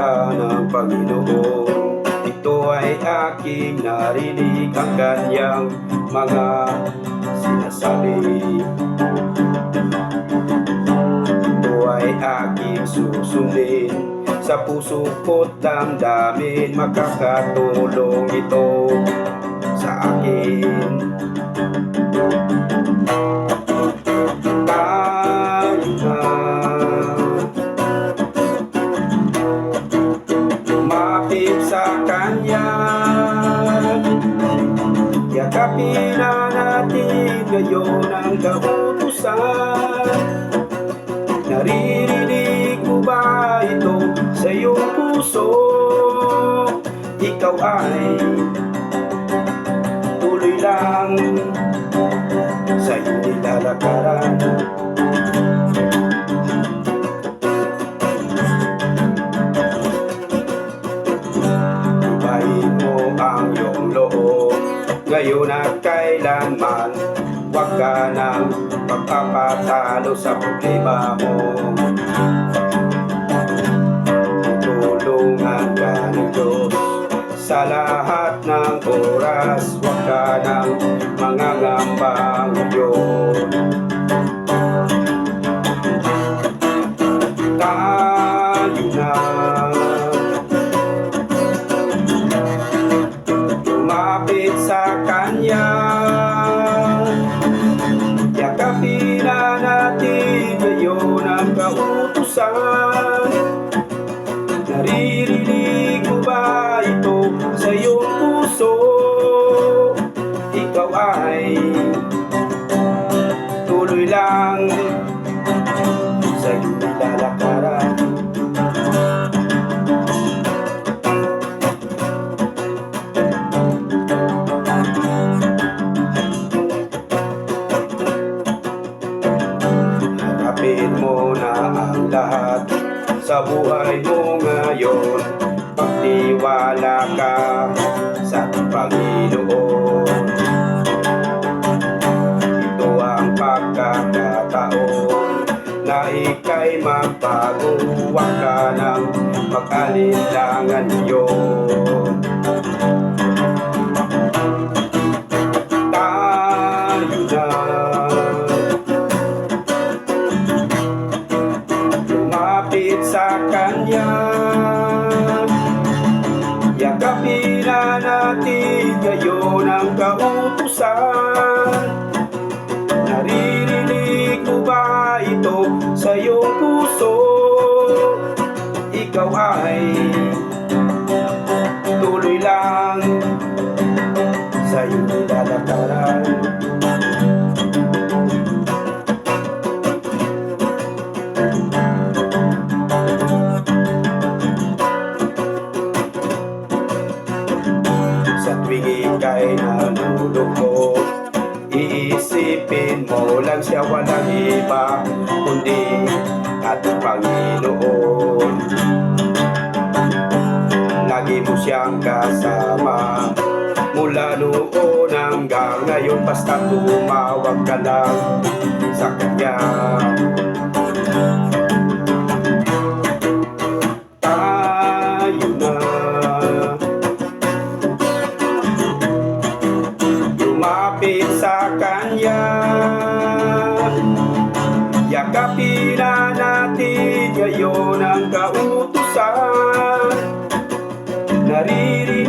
salita ng Panginoon. Ito ay aking narinig ang kanyang mga sinasabi. Ito ay aking susundin, sa puso ko't damdamin, makakatulong ito sa akin. Tayo na lumapit sa Kanya, yakapin na natin ngayon ang kautusan. Naririnig mo ba ito sa iyong puso? Ikaw ay tuloy lang sa iyong nilalakaran. Ibahin mo ang iyong loob ngayon at kailanman. Huwag ka nang magpapatalo sa problema mo. Tulungan ka ng Diyos sa lahat ng oras. Huwag ka nang mangangambang yun. Tayo na lumapit sa Kanya, yakapin na natin ngayon ang kautusan. Naririnig mo ba ito sa iyong puso? Ikaw ay tuloy lang sa iyong nilalakaran. Harapin mo na ang lahat sa buhay mo ngayon. Pagtiwala ka sa Panginoon. Ito ang pagkakataon na ika'y magbago. Huwag ka nang mag-alinlangan yun. Tayo na lumapit sa Kanya, yakapin na natin ngayon ang kautusan. Naririnig mo ba ito sa iyong puso? Ikaw ay tuloy lang sa iyong nilalakaran. Sa tuwing ika'y nalulungkot, iisipin mo lang siya, walang iba kundi ating Panginoon. Lagi mo siyang kasama mula noon hanggang ngayon, basta tumawag ka lang sa Kanya. Tayo na lumapit sa Kanya, yakapin na natin ngayon ang kautusan. Naririnig